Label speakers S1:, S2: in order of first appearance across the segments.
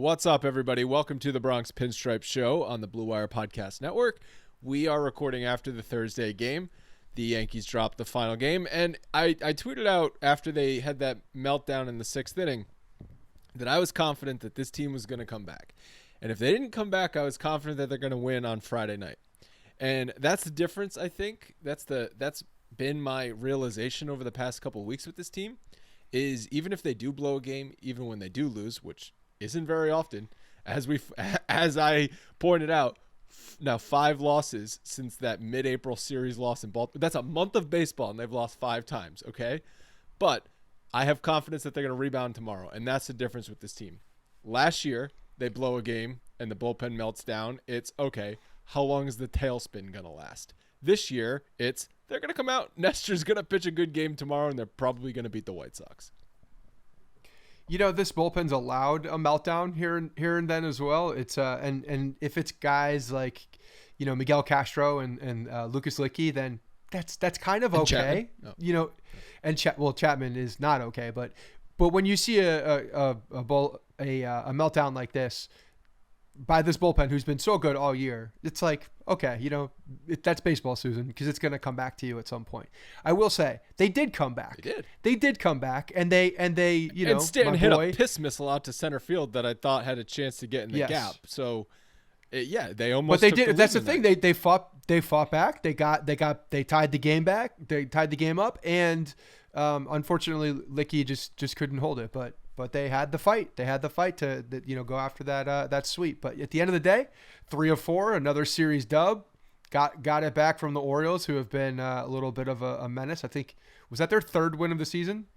S1: What's up, everybody? Welcome to the Bronx Pinstripes show on the Blue Wire Podcast Network. We are recording after the Thursday game. The Yankees dropped the final game, and I tweeted out after they had that meltdown in the sixth inning that I was confident that this team was going to come back. And if they didn't come back, I was confident that they're going to win on Friday night. And that's the difference, I think. That's been my realization over the past couple of weeks with this team, is even if they do blow a game, even when they do lose, which isn't very often, as I pointed out, now 5 losses since that mid-April series loss in Baltimore. That's a month of baseball, and they've lost 5 times, okay? But I have confidence that they're going to rebound tomorrow, and that's the difference with this team. Last year, they blow a game, and the bullpen melts down. It's, okay, how long is the tailspin going to last? This year, it's, they're going to come out. Nestor's going to pitch a good game tomorrow, and they're probably going to beat the White Sox.
S2: You know, this bullpen's allowed a meltdown here and then as well. It's and if it's guys like, you know, Miguel Castro and Lucas Licky, then that's kind of okay. Oh. You know, and Chapman is not okay, but when you see a meltdown like this by this bullpen who's been so good all year, it's like, okay, you know, that's baseball, Susan, because it's going to come back to you at some point. I will say they did come back. They did come back, and they you know,
S1: and Stanton hit a piss missile out to center field that I thought had a chance to get in the gap. So they almost.
S2: But they did. That's the thing. They fought back. They tied the game back. They tied the game up, and unfortunately, Licky just couldn't hold it. But they had the fight. They had the fight to go after that sweep. But at the end of the day, 3 of 4, another series dub. Got it back from the Orioles, who have been a little bit of a menace. I think, was that their 3rd win of the season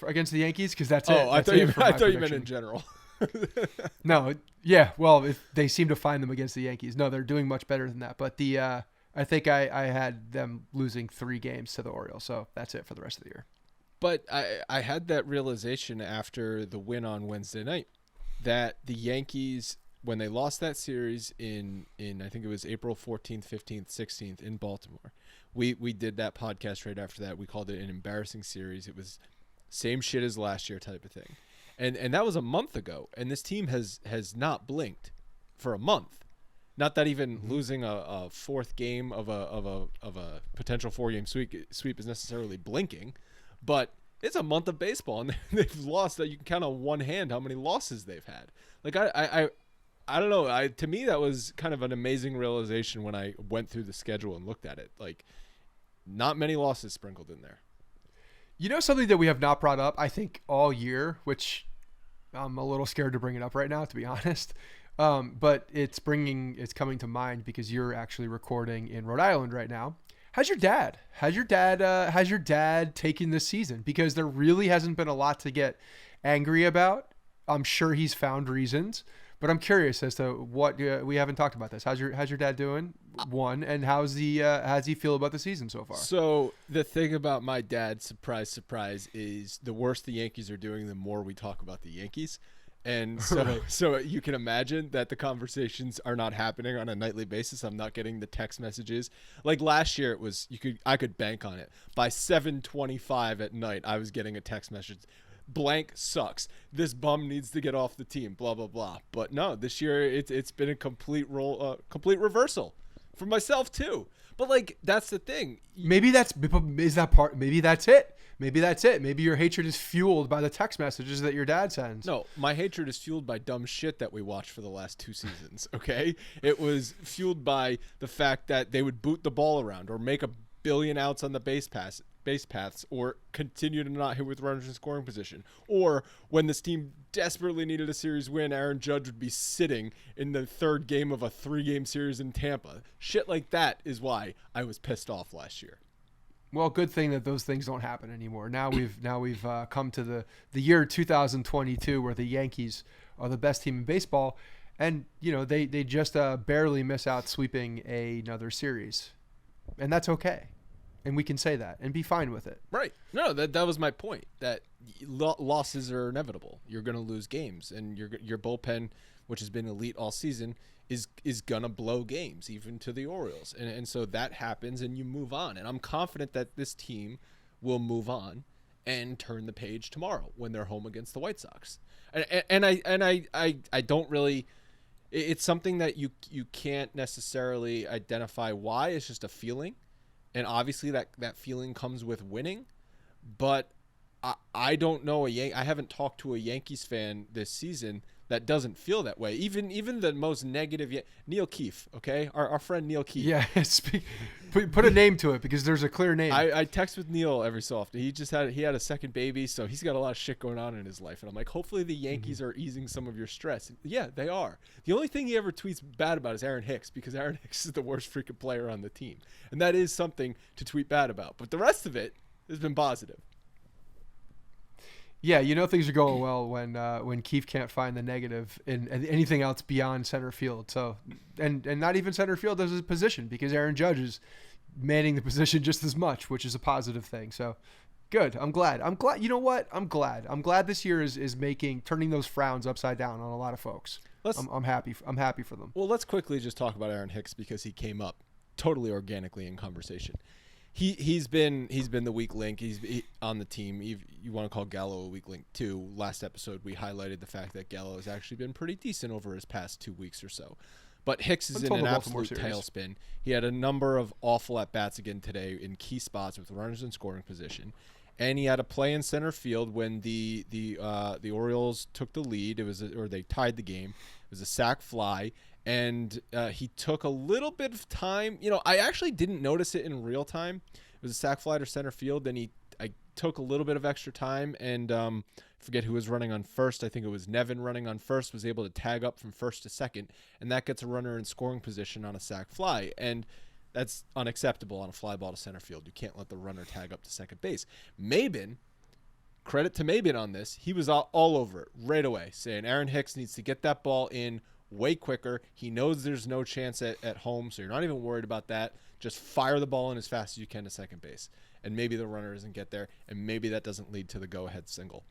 S2: against the Yankees? Because that's it.
S1: I thought you meant in general.
S2: No, yeah. Well, if they seem to find them against the Yankees. No, they're doing much better than that. But I think I had them losing 3 games to the Orioles, so that's it for the rest of the year.
S1: But I had that realization after the win on Wednesday night that the Yankees, when they lost that series in I think it was April 14th, 15th, 16th in Baltimore, we did that podcast right after that. We called it an embarrassing series. It was same shit as last year type of thing. And that was a month ago, and this team has not blinked for a month. Not that even losing a 4th game of a potential 4-game sweep is necessarily blinking. But it's a month of baseball, and they've lost that you can count on one hand how many losses they've had. Like I don't know. To me, that was kind of an amazing realization when I went through the schedule and looked at it. Like, not many losses sprinkled in there.
S2: You know, something that we have not brought up, I think, all year, which I'm a little scared to bring it up right now, to be honest. But it's coming to mind because you're actually recording in Rhode Island right now. How's your dad? Has your dad taken this season? Because there really hasn't been a lot to get angry about. I'm sure he's found reasons, but I'm curious as to what we haven't talked about this. How's your dad doing? One, and how's he feel about the season so far?
S1: So the thing about my dad, surprise, is the worse the Yankees are doing, the more we talk about the Yankees. And so you can imagine that the conversations are not happening on a nightly basis. I'm not getting the text messages. Like last year, I could bank on it. By 7:25 at night, I was getting a text message. Blank sucks. This bum needs to get off the team. Blah blah blah. But no, this year it's been a complete reversal for myself too. But like that's the thing.
S2: Maybe that's it. Maybe that's it. Maybe your hatred is fueled by the text messages that your dad sends.
S1: No, my hatred is fueled by dumb shit that we watched for the last 2 seasons, okay? It was fueled by the fact that they would boot the ball around or make a billion outs on the base paths or continue to not hit with runners in scoring position. Or when this team desperately needed a series win, Aaron Judge would be sitting in the 3rd game of a 3-game series in Tampa. Shit like that is why I was pissed off last year.
S2: Well, good thing that those things don't happen anymore. Now we've come to the year 2022 where the Yankees are the best team in baseball, and you know they just barely miss out sweeping another series, and that's okay, and we can say that and be fine with it.
S1: Right? No, that was my point. That losses are inevitable. You're going to lose games, and your bullpen, which has been elite all season, is gonna blow games even to the Orioles, and so that happens and you move on, and I'm confident that this team will move on and turn the page tomorrow when they're home against the White Sox. And I don't really. It's something that you can't necessarily identify why. It's just a feeling, and obviously that feeling comes with winning. But I don't know I haven't talked to a Yankees fan this season that doesn't feel that way. Even the most negative Neil Keefe, okay, our friend Neil Keefe.
S2: Yeah, put a name to it because there's a clear name.
S1: I text with Neil every so often. He had a second baby, so he's got a lot of shit going on in his life, and I'm like, hopefully the Yankees are easing some of your stress. Yeah, they are. The only thing he ever tweets bad about is Aaron Hicks, because Aaron Hicks is the worst freaking player on the team, and that is something to tweet bad about. But the rest of it has been positive.
S2: Yeah, things are going well when Keefe can't find the negative in anything else beyond center field. So, and not even center field as a position, because Aaron Judge is manning the position just as much, which is a positive thing. So, good. I'm glad. You know what? I'm glad this year is turning those frowns upside down on a lot of folks. I'm happy. I'm happy for them.
S1: Well, let's quickly just talk about Aaron Hicks, because he came up totally organically in conversation. He's been the weak link. He's on the team. You want to call Gallo a weak link too. Last episode we highlighted the fact that Gallo has actually been pretty decent over his past 2 weeks or so. But Hicks is in an absolute tailspin. He had a number of awful at bats again today in key spots with runners in scoring position, and he had a play in center field when the Orioles took the lead. They tied the game. It was a sac fly. And he took a little bit of time. I actually didn't notice it in real time. It was a sac fly to center field. Then I took a little bit of extra time, and forget who was running on first. I think it was Nevin running on first, was able to tag up from first to second, and that gets a runner in scoring position on a sac fly. And that's unacceptable on a fly ball to center field. You can't let the runner tag up to second base. Maben, credit to Maben on this. He was all over it right away, saying Aaron Hicks needs to get that ball in way quicker. He knows there's no chance at home, so you're not even worried about that. Just fire the ball in as fast as you can to second base, and maybe the runner doesn't get there, and maybe that doesn't lead to the go-ahead single.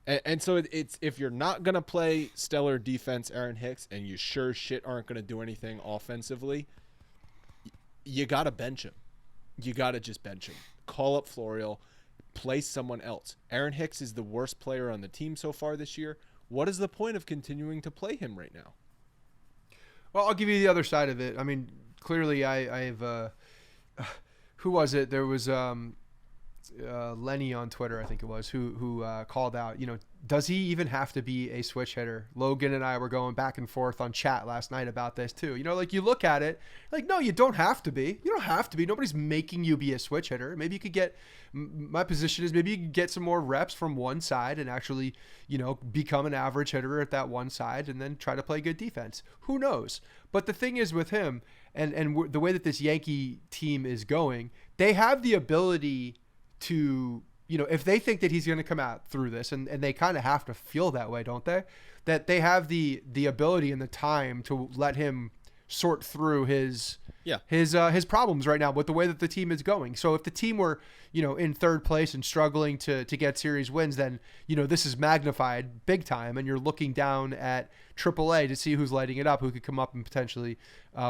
S1: And so it's if you're not going to play stellar defense, Aaron Hicks, and you sure as shit aren't going to do anything offensively, you got to bench him. You got to just bench him. Call up Florial, play someone else. Aaron Hicks is the worst player on the team so far this year. What is the point of continuing to play him right now?
S2: Well, I'll give you the other side of it. I mean, clearly I've who was it? There was Lenny on Twitter, I think it was, who called out, does he even have to be a switch hitter? Logan and I were going back and forth on chat last night about this too. You look at it, no, you don't have to be. You don't have to be. Nobody's making you be a switch hitter. Maybe you could get, my position is maybe you could get some more reps from one side and actually, become an average hitter at that one side and then try to play good defense. Who knows? But the thing is with him and the way that this Yankee team is going, they have the ability to, if they think that he's going to come out through this, and they kind of have to feel that way, don't they? That they have the ability and the time to let him sort through his problems right now with the way that the team is going. So if the team were, in third place and struggling to get series wins, then, this is magnified big time, and you're looking down at AAA to see who's lighting it up, who could come up and potentially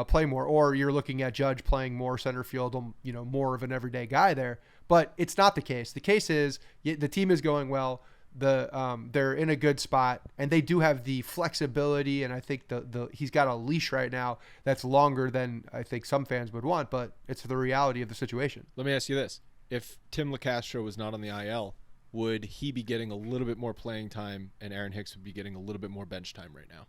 S2: play more, or you're looking at Judge playing more center field, more of an everyday guy there. But it's not the case. The case is the team is going well. They're in a good spot, and they do have the flexibility. And I think he's got a leash right now that's longer than I think some fans would want, but it's the reality of the situation.
S1: Let me ask you this: if Tim LeCastro was not on the IL, would he be getting a little bit more playing time, and Aaron Hicks would be getting a little bit more bench time right now?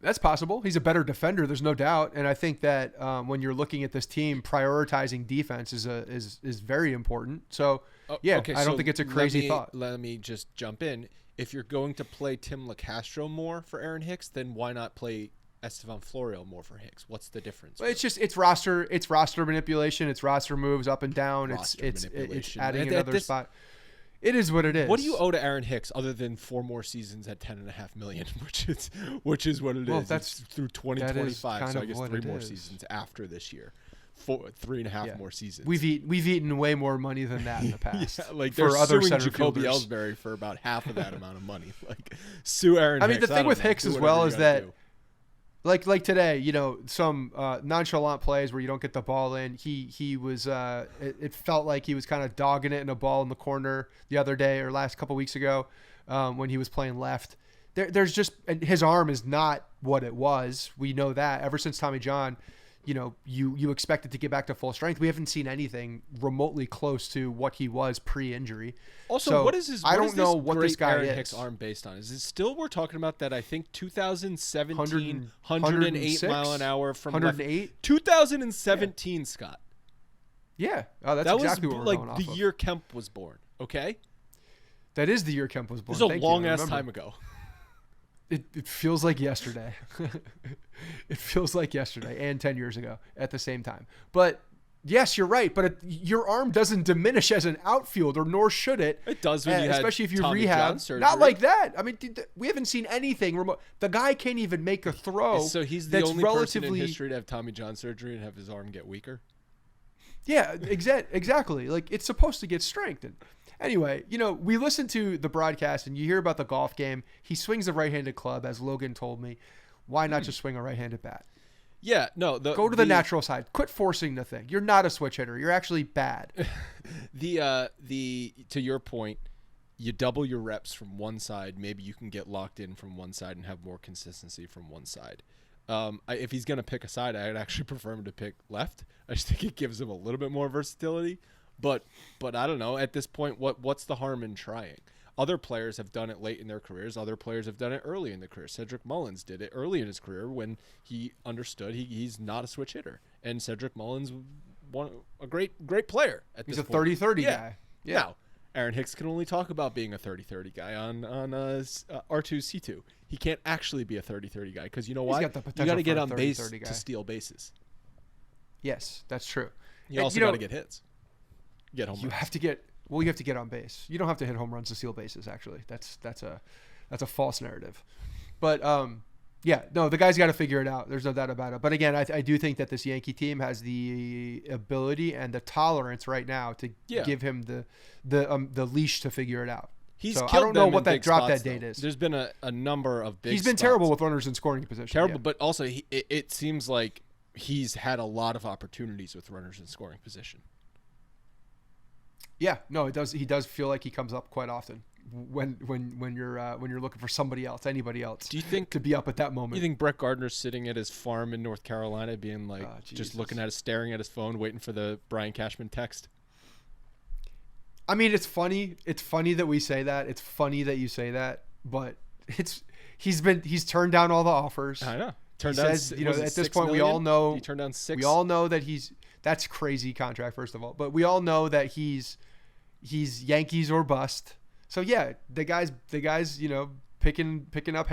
S2: That's possible. He's a better defender, there's no doubt. And I think that when you're looking at this team, prioritizing defense is very important. So, okay, I don't think it's a crazy thought.
S1: Let me just jump in. If you're going to play Tim LeCastro more for Aaron Hicks, then why not play Estevan Florial more for Hicks? What's the difference?
S2: Well, it's roster manipulation. It's roster moves up and down. It's adding another spot. It is what it is.
S1: What do you owe to Aaron Hicks other than 4 more seasons at $10.5 million, which is what it is.
S2: That's
S1: through 2025. So I guess 3 more seasons after this year. 3.5 more seasons.
S2: We've eaten way more money than that in the past.
S1: They're suing Jacoby Ellsbury for about half of that amount of money. Sue Aaron Hicks.
S2: I mean, the thing with Hicks as well is that, like today, some nonchalant plays where you don't get the ball in. He was it felt like he was kind of dogging it in a ball in the corner the other day or last couple weeks ago. when he was playing left. There's just, and his arm is not what it was. We know that ever since Tommy John, you expect it to get back to full strength. We haven't seen anything remotely close to what he was pre-injury.
S1: Also,
S2: so
S1: what is his?
S2: I don't know what this guy
S1: Aaron
S2: is.
S1: Hicks arm based on? Is it still we're talking about that? I think 2017, 108 mile an hour from
S2: 108.
S1: 2017, Scott.
S2: Yeah, that's
S1: that
S2: exactly
S1: was
S2: what we're
S1: like
S2: going off
S1: the
S2: of.
S1: year Kemp was born. Okay,
S2: that is the year Kemp was born.
S1: This is a
S2: Thank you.
S1: long
S2: I
S1: ass
S2: remember.
S1: time ago.
S2: It feels like yesterday. It feels like yesterday and 10 years ago at the same time. But yes, you're right. But your arm doesn't diminish as an outfielder, nor should it.
S1: It does when you had
S2: especially if you
S1: Tommy
S2: rehab.
S1: John surgery.
S2: Not like that. I mean, we haven't seen anything remote. The guy can't even make a throw.
S1: So he's the
S2: that's
S1: only
S2: relatively
S1: person in history to have Tommy John surgery and have his arm get weaker.
S2: Yeah, exactly. Like, it's supposed to get strengthened. Anyway, we listen to the broadcast and you hear about the golf game. He swings a right-handed club, as Logan told me. Why not just swing a right-handed bat?
S1: Yeah, no.
S2: Go to the natural side. Quit forcing the thing. You're not a switch hitter. You're actually bad.
S1: To your point, you double your reps from one side. Maybe you can get locked in from one side and have more consistency from one side. If he's going to pick a side, I'd actually prefer him to pick left. I just think it gives him a little bit more versatility. But I don't know. At this point, what's the harm in trying? Other players have done it late in their careers. Other players have done it early in their career. Cedric Mullins did it early in his career when he understood he's not a switch hitter. And Cedric Mullins, a great player at this point.
S2: He's a 30-30 guy. Yeah.
S1: Now, Aaron Hicks can only talk about being a 30-30 guy on R2-C2. He can't actually be a 30-30 guy because you know why?
S2: Got the
S1: you
S2: potential
S1: got to get
S2: for a
S1: on base
S2: 30-30 guy.
S1: to steal bases.
S2: Yes, that's true.
S1: You also got to get hits. Get home runs.
S2: You have to get on base. You don't have to hit home runs to steal bases. Actually, that's a false narrative. But the guy's got to figure it out. There's no doubt about it. But again, I do think that this Yankee team has the ability and the tolerance right now to give him the leash to figure it out. I don't know what that drop dead date is.
S1: There's been a number of big.
S2: He's been
S1: spots.
S2: terrible with runners in scoring position.
S1: Terrible, but also it seems like he's had a lot of opportunities with runners in scoring position.
S2: Yeah, no, it does. He does feel like he comes up quite often when you're looking for somebody else, anybody else.
S1: Do you think
S2: to be up at that moment?
S1: You think Brett Gardner's sitting at his farm in North Carolina, being like just looking at staring at his phone, waiting for the Brian Cashman text?
S2: I mean, it's funny. It's funny that we say that. It's funny that you say that, but he's turned down all the offers.
S1: I know.
S2: At this point, we all know
S1: he turned down 6.
S2: We all know that that's crazy contract, first of all. But we all know that he's Yankees or bust. So yeah, the guys, picking up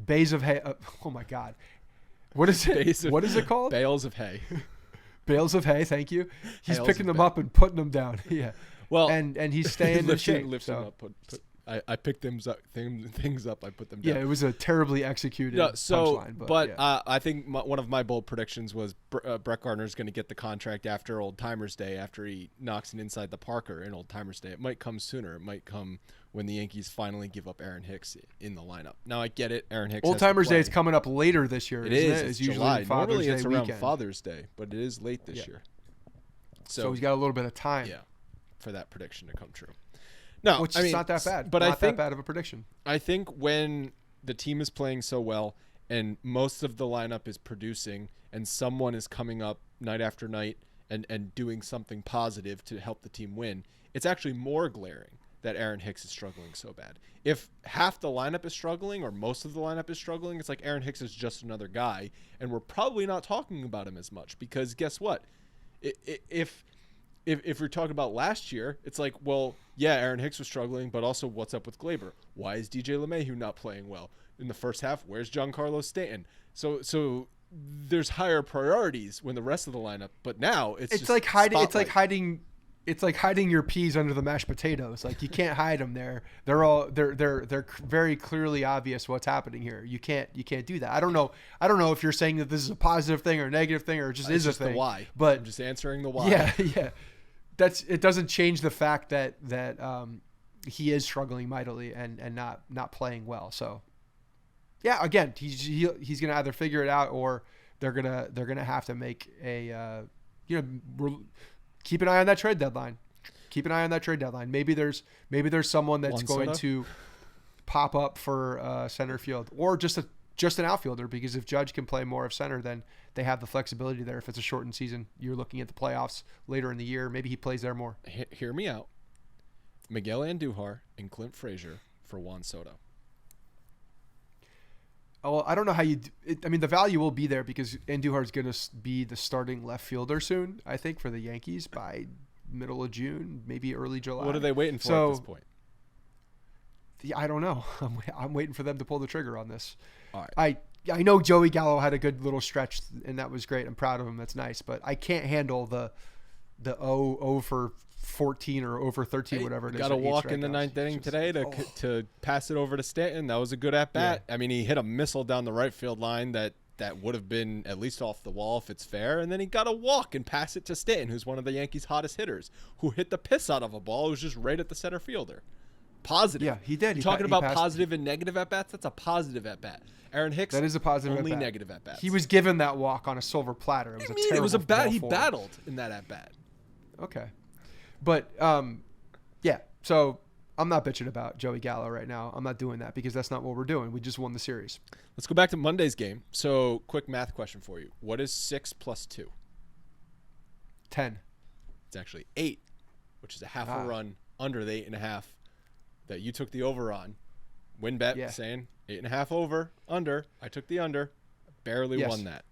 S2: bays of hay. Oh my God, what is it? What is it called?
S1: Bales of hay.
S2: Bales of hay. Thank you. He's
S1: Bales
S2: picking them up and putting them down. Yeah.
S1: Well,
S2: and he's staying in shape.
S1: Lifts them up. I picked things up. I put them down.
S2: Yeah, it was a terribly executed punchline.
S1: But I think one of my bold predictions was Brett Gardner's going to get the contract after Old Timers Day, after he knocks an inside the Parker in Old Timers Day. It might come sooner. It might come when the Yankees finally give up Aaron Hicks in the lineup. Now I get it. Aaron Hicks.
S2: Old Timers Day is coming up later this year.
S1: It is.
S2: It's
S1: usually
S2: July.
S1: Normally it's around
S2: weekend.
S1: Father's Day, but it is late this year.
S2: So he's got a little bit of time.
S1: Yeah, for that prediction to come true. No,
S2: which is not that bad.
S1: But
S2: not that bad of a prediction.
S1: I think when the team is playing so well and most of the lineup is producing and someone is coming up night after night and doing something positive to help the team win, it's actually more glaring that Aaron Hicks is struggling so bad. If half the lineup is struggling or most of the lineup is struggling, it's like Aaron Hicks is just another guy, and we're probably not talking about him as much because guess what? If we're talking about last year, it's like, well, yeah, Aaron Hicks was struggling, but also what's up with Gleyber? Why is DJ LeMahieu not playing well in the first half? Where's Giancarlo Stanton? So there's higher priorities when the rest of the lineup, but now it's just
S2: like hiding.
S1: Spotlight.
S2: It's like hiding your peas under the mashed potatoes. Like you can't hide them there. They're very clearly obvious what's happening here. You can't do that. I don't know if you're saying that this is a positive thing or a negative thing or just is a thing.
S1: The why.
S2: But
S1: I'm just answering the why.
S2: Yeah. It doesn't change the fact that he is struggling mightily and not playing well. So yeah, again, he's gonna either figure it out or they're gonna have to make a keep an eye on that trade deadline. keep an eye on that trade deadline. Maybe there's someone that's going to pop up for center field, or just an outfielder, because if Judge can play more of center, then they have the flexibility there. If it's a shortened season, you're looking at the playoffs later in the year. Maybe he plays there more.
S1: Hear me out. Miguel Andujar and Clint Frazier for Juan Soto.
S2: Oh, I don't know how the value will be there because Andujar is going to be the starting left fielder soon, I think, for the Yankees by middle of June, maybe early July.
S1: What are they waiting for at this point?
S2: I don't know. I'm waiting for them to pull the trigger on this.
S1: All right.
S2: I know Joey Gallo had a good little stretch, and that was great. I'm proud of him. That's nice. But I can't handle the 0 for 14 or over 13, whatever it is.
S1: Got a walk in the ninth inning today to pass it over to Stanton. That was a good at-bat. Yeah. I mean, he hit a missile down the right field line that would have been at least off the wall if it's fair. And then he got a walk and pass it to Stanton, who's one of the Yankees' hottest hitters, who hit the piss out of a ball. It was just right at the center fielder. Positive.
S2: Yeah, he did.
S1: You're talking about positive and negative at-bats? That's a positive at-bat. Aaron Hicks,
S2: that is a positive
S1: only
S2: at-bat.
S1: Negative at-bats.
S2: He was given that walk on a silver platter. It was a
S1: bat. He battled in that at-bat.
S2: Okay. But, yeah, so I'm not bitching about Joey Gallo right now. I'm not doing that because that's not what we're doing. We just won the series.
S1: Let's go back to Monday's game. So, quick math question for you. What is 6 plus 2?
S2: 10.
S1: It's actually 8, which is a half a run under the 8.5 that you took the over on. Win bet saying 8.5 over, under. I took the under. Barely won that.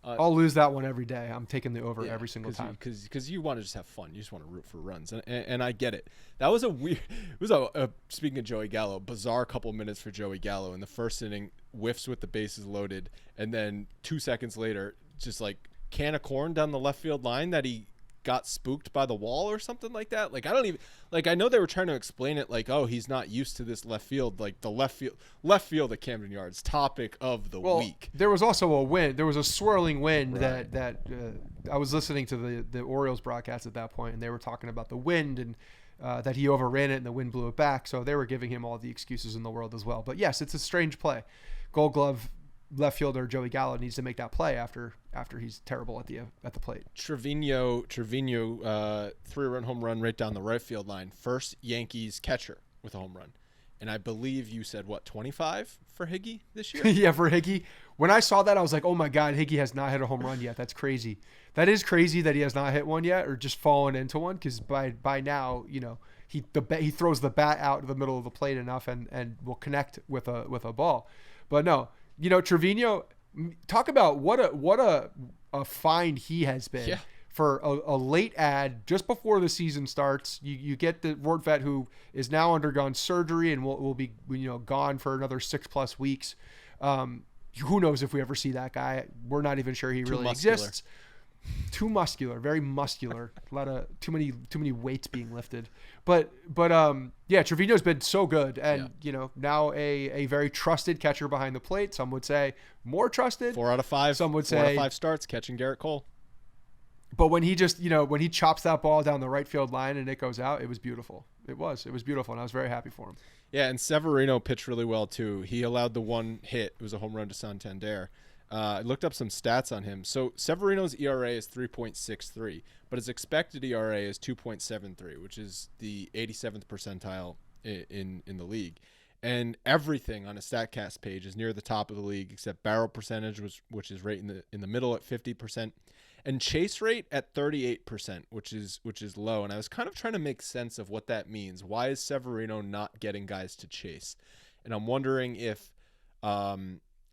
S2: I'll lose that one every day. I'm taking the over every single time.
S1: Because you want to just have fun. You just want to root for runs. And I get it. That was a weird – it was a speaking of Joey Gallo, bizarre couple minutes for Joey Gallo. In the first inning, whiffs with the bases loaded. And then 2 seconds later, just like can of corn down the left field line that he got spooked by the wall or something like that. Like, I don't even – like, I know they were trying to explain it like, oh, he's not used to this left field. Like, the left field at Camden Yards, topic of the week.
S2: There was also a wind. There was a swirling wind
S1: right.
S2: that I was listening to the Orioles broadcast at that point, and they were talking about the wind and that he overran it and the wind blew it back. So they were giving him all the excuses in the world as well. But, yes, it's a strange play. Gold Glove left fielder Joey Gallo needs to make that play after he's terrible at the plate.
S1: Trevino 3-run home run right down the right field line. First Yankees catcher with a home run. And I believe you said, 25 for Higgy this year?
S2: Yeah, for Higgy. When I saw that, I was like, oh, my God, Higgy has not hit a home run yet. That's crazy. That is crazy that he has not hit one yet or just fallen into one because by now, he throws the bat out to the middle of the plate enough and will connect with a ball. But no, Trevino, talk about what a find he has been for a late ad just before the season starts. You get the Ward vet who is now undergone surgery and will be gone for another 6+ weeks. Who knows if we ever see that guy? We're not even sure he really exists. Too muscular, very muscular. Too many weights being lifted. But Trevino's been so good, and now a very trusted catcher behind the plate. Some would say more trusted.
S1: 4 out of 5.
S2: Some would say
S1: 4 out of 5 starts catching Garrett Cole.
S2: But when he just when he chops that ball down the right field line and it goes out, it was beautiful. It was beautiful, and I was very happy for him.
S1: Yeah, and Severino pitched really well too. He allowed the one hit. It was a home run to Santander. I looked up some stats on him. So Severino's ERA is 3.63, but his expected ERA is 2.73, which is the 87th percentile in the league. And everything on a StatCast page is near the top of the league except barrel percentage, which is right in the middle at 50%, and chase rate at 38%, which is low. And I was kind of trying to make sense of what that means. Why is Severino not getting guys to chase? And I'm wondering if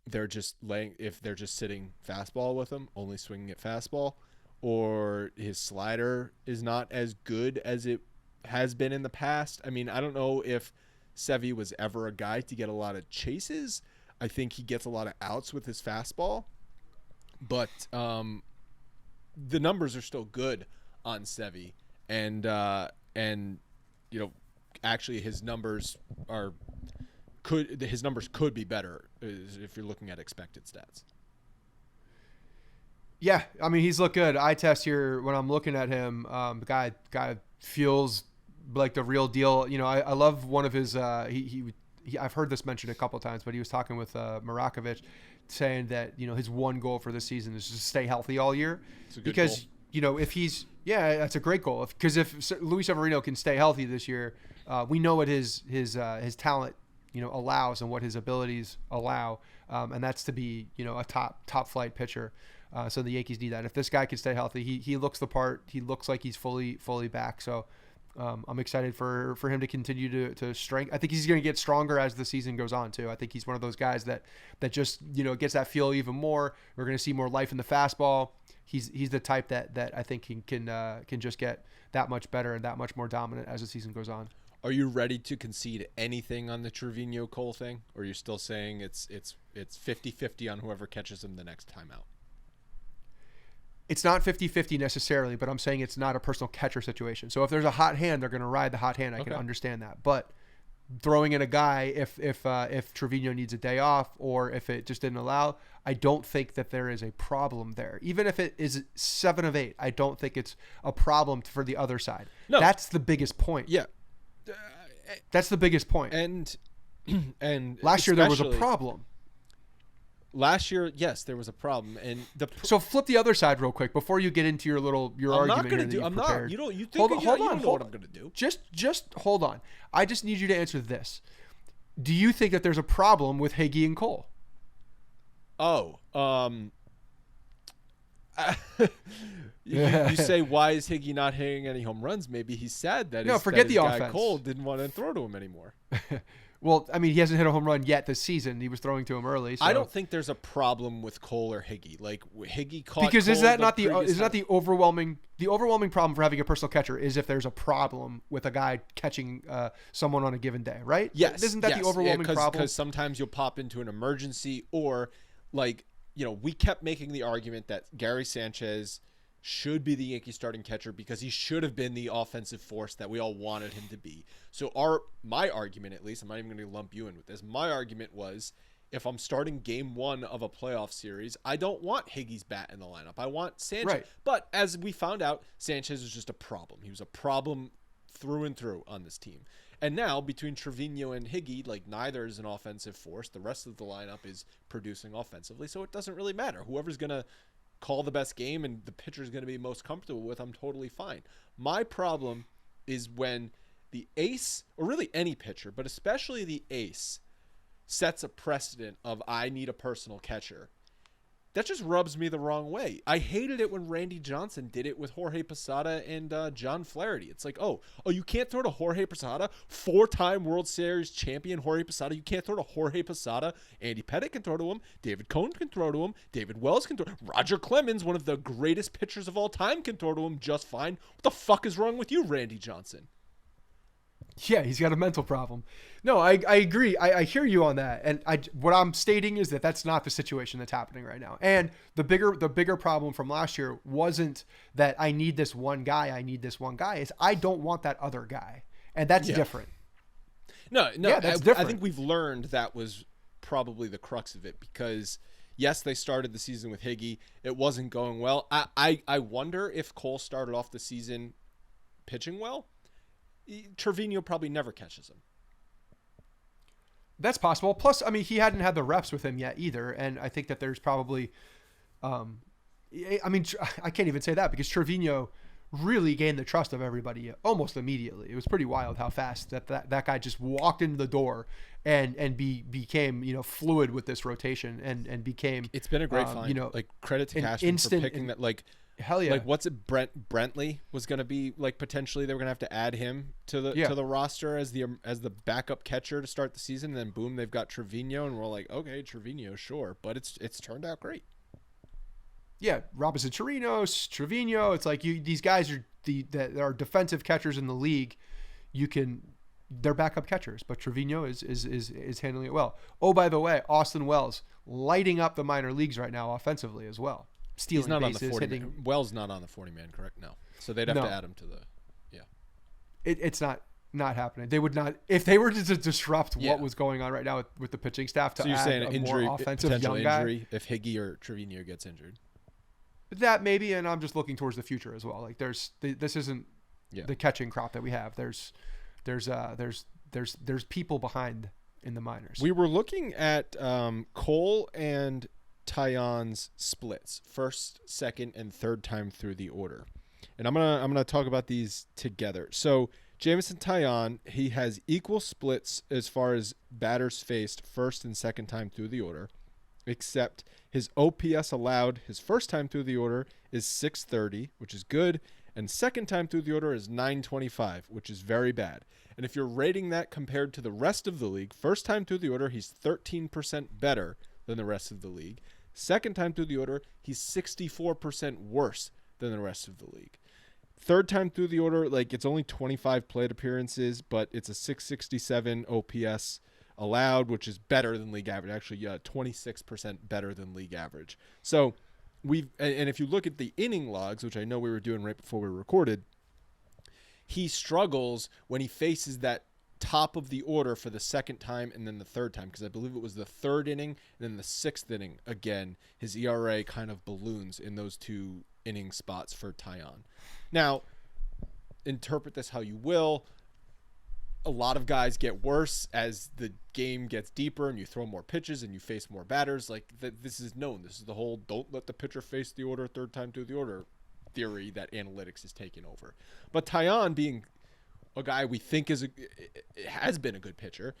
S1: they're just sitting fastball with him, only swinging at fastball, or his slider is not as good as it has been in the past. I mean, I don't know if Sevy was ever a guy to get a lot of chases. I think he gets a lot of outs with his fastball, but the numbers are still good on Sevy, and actually his numbers could be better if you're looking at expected stats.
S2: Yeah, I mean, he's looked good. Eye test here when I'm looking at him. The guy feels like the real deal. I love one of his. I've heard this mentioned a couple of times, but he was talking with Marakovic, saying that his one goal for this season is to stay healthy all year.
S1: It's a good goal.
S2: If he's Yeah, that's a great goal. Because if Luis Severino can stay healthy this year, we know what his talent allows and what his abilities allow, and that's to be a top flight pitcher. So the Yankees need that. If this guy can stay healthy, he looks the part. He looks like he's fully back. So I'm excited for him to continue to strength. I think he's going to get stronger as the season goes on too. I think he's one of those guys that just gets that feel even more. We're going to see more life in the fastball. He's the type that I think can just get that much better and that much more dominant as the season goes on.
S1: Are you ready to concede anything on the Trevino Cole thing, or are you still saying it's 50-50 on whoever catches him the next time out?
S2: It's not 50-50 necessarily, but I'm saying it's not a personal catcher situation. So if there's a hot hand, they're going to ride the hot hand. I can understand that. But throwing in a guy if Trevino needs a day off or if it just didn't allow, I don't think that there is a problem there. Even if it is 7 of 8, I don't think it's a problem for the other side. No. That's the biggest point.
S1: Yeah.
S2: That's the biggest point.
S1: And
S2: last year there was a problem.
S1: Last year, yes, there was a problem, and
S2: so flip the other side real quick before you get into your argument.
S1: I'm not going to do. I'm not. You don't. You think? Hold on. Know what I'm going to do.
S2: Just hold on. I just need you to answer this. Do you think that there's a problem with Higgy and Cole?
S1: Oh, you say, why is Higgy not hitting any home runs? Maybe he's sad that his guy
S2: offense.
S1: Cole didn't want to throw to him anymore.
S2: Well, I mean, he hasn't hit a home run yet this season. He was throwing to him early. So.
S1: I don't think there's a problem with Cole or Higgy. Like Higgy caught
S2: because
S1: Cole
S2: is that not the overwhelming problem for having a personal catcher is if there's a problem with a guy catching someone on a given day, right?
S1: Yes.
S2: Isn't that the overwhelming problem?
S1: Because sometimes you'll pop into an emergency or we kept making the argument that Gary Sanchez should be the Yankees starting catcher because he should have been the offensive force that we all wanted him to be. So my argument, at least, I'm not even going to lump you in with this. My argument was if I'm starting game 1 of a playoff series, I don't want Higgy's bat in the lineup. I want Sanchez.
S2: Right.
S1: But as we found out, Sanchez was just a problem. He was a problem through and through on this team. And now between Trevino and Higgy, neither is an offensive force. The rest of the lineup is producing offensively. So it doesn't really matter. Whoever's going to call the best game and the pitcher is going to be most comfortable with, I'm totally fine. My problem is when the ace, or really any pitcher, but especially the ace, sets a precedent of I need a personal catcher. That just rubs me the wrong way. I hated it when Randy Johnson did it with Jorge Posada and John Flaherty. It's like, oh, you can't throw to Jorge Posada? 4-time World Series champion Jorge Posada. You can't throw to Jorge Posada? Andy Pettitte can throw to him. David Cohn can throw to him. David Wells can throw. Roger Clemens, one of the greatest pitchers of all time, can throw to him just fine. What the fuck is wrong with you, Randy Johnson?
S2: Yeah, he's got a mental problem. No, I agree. I hear you on that. And what I'm stating is that that's not the situation that's happening right now. And the bigger problem from last year wasn't that I need this one guy. Is I don't want that other guy. And that's different.
S1: No,
S2: yeah, that's different.
S1: I think we've learned that was probably the crux of it because yes, they started the season with Higgy. It wasn't going well. I wonder if Cole started off the season pitching well. Trevino probably never catches him.
S2: That's possible. Plus, I mean, he hadn't had the reps with him yet either. And I think that there's probably, I can't even say that because Trevino really gained the trust of everybody almost immediately. It was pretty wild how fast that guy just walked into the door and became, fluid with this rotation and became.
S1: It's been a great find. Credit to Cashman for picking that.
S2: Hell yeah.
S1: What's it? Brentley was going to be potentially they were going to have to add him to the roster as the backup catcher to start the season. And then boom, they've got Trevino, and we're like, okay, Trevino, sure, but it's turned out great.
S2: Yeah, Robinson Chirinos, Trevino. It's like these guys are that are defensive catchers in the league. They're backup catchers, but Trevino is handling it well. Oh, by the way, Austin Wells lighting up the minor leagues right now offensively as well. Stealing
S1: He's not
S2: bases,
S1: on the 40
S2: hitting.
S1: Man. Wells not on the 40-man, correct? No. So they'd have to add him to the. Yeah.
S2: It's not happening. They would not if they were to disrupt what was going on right now with the pitching staff. To
S1: so you're
S2: add
S1: saying an injury,
S2: more offensive
S1: potential
S2: young
S1: injury
S2: guy,
S1: if Higgy or Trevino gets injured.
S2: That maybe, and I'm just looking towards the future as well. Like this isn't the catching crop that we have. There's people behind in the minors.
S1: We were looking at Cole and Taillon's splits, first, second, and third time through the order. And I'm gonna talk about these together. So Jameson Taillon, he has equal splits as far as batters faced first and second time through the order, except his OPS allowed his first time through the order is 630, which is good, and second time through the order is 925, which is very bad. And if you're rating that compared to the rest of the league, first time through the order, he's 13% better than the rest of the league. Second time through the order, he's 64% worse than the rest of the league. Third time through the order, like it's only 25 plate appearances, but it's a 667 OPS allowed, which is better than league average. Actually, 26% better than league average. So and if you look at the inning logs, which I know we were doing right before we recorded, he struggles when he faces that top of the order for the second time and then the third time, because I believe it was the third inning and then the sixth inning. Again, his ERA kind of balloons in those 2 inning spots for Taillon. Now, interpret this how you will. A lot of guys get worse as the game gets deeper and you throw more pitches and you face more batters. Like this is known. This is the whole don't let the pitcher face the order third time through the order theory that analytics is taking over. But Taillon, being a guy we think has been a good pitcher,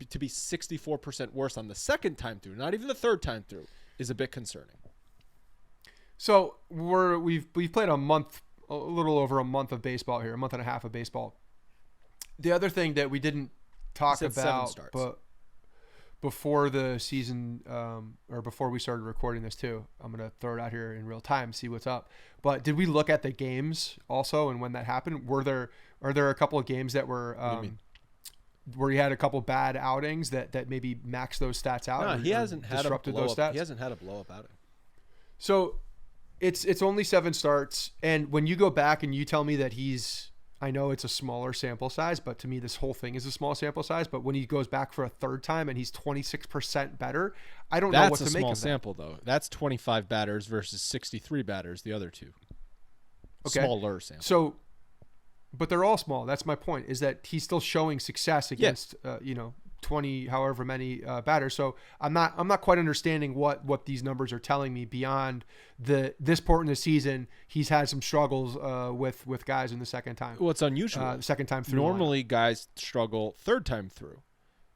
S1: to be 64% worse on the second time through, not even the third time through, is a bit concerning.
S2: So we've played a little over a month of baseball here, a month and a half of baseball. The other thing that we didn't talk about, but before the season, or before we started recording this too, I'm going to throw it out here in real time, see what's up. But did we look at the games also and when that happened? Are there a couple of games that were where he had a couple bad outings that maybe maxed those stats out?
S1: No, he hasn't had disrupted those stats. He hasn't had a blow up outing.
S2: So it's only 7 starts, and when you go back and you tell me that I know it's a smaller sample size, but to me this whole thing is a small sample size. But when he goes back for a third time and he's 26% better, I don't know what to make of that. That's a small
S1: sample though. That's 25 batters versus 63 batters, the other 2.
S2: Okay.
S1: Smaller sample.
S2: So, but they're all small. That's my point, is that he's still showing success against 20 however many batters. So I'm not quite understanding what these numbers are telling me beyond this part in the season. He's had some struggles with guys in the second time.
S1: Well, it's unusual.
S2: The second time through.
S1: Normally guys struggle third time through.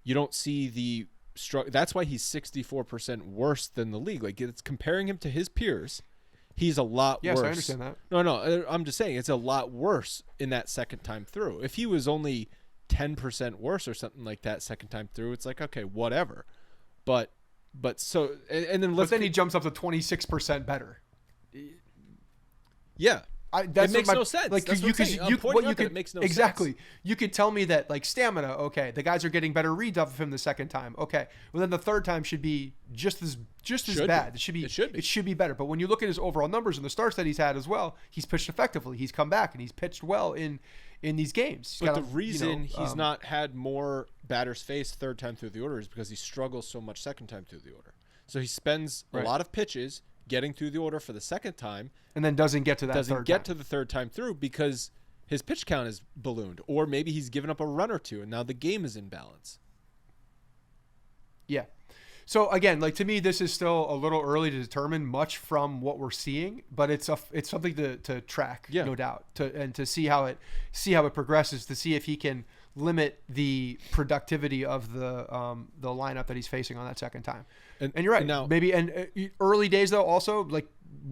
S1: You don't see the struggle. That's why he's 64% worse than the league. Like, it's comparing him to his peers. He's a lot worse.
S2: Yes, I understand that.
S1: No, I'm just saying it's a lot worse in that second time through. If he was only 10% worse or something like that second time through, it's like, okay, whatever. But so, and then
S2: he jumps up to 26% better.
S1: Yeah. That makes no sense.
S2: Like,
S1: That's it makes no
S2: exactly.
S1: sense.
S2: You could tell me that, like, stamina, okay, the guys are getting better reads off of him the second time. Okay. Well, then the third time should be just as bad. It should be better. But when you look at his overall numbers and the starts that he's had as well, he's pitched effectively. He's come back and he's pitched well in these games.
S1: But the reason he's not had more batters faced third time through the order is because he struggles so much second time through the order. So he spends a lot of pitches getting through the order for the second time, and then doesn't get to the third time through because his pitch count is ballooned, or maybe he's given up a run or two and now the game is in balance.
S2: Yeah. So again, like, to me, this is still a little early to determine much from what we're seeing, but it's something to track, no doubt, to see how it progresses, to see if he can limit the productivity of the lineup that he's facing on that second time. And you're right. And early days though, also, like,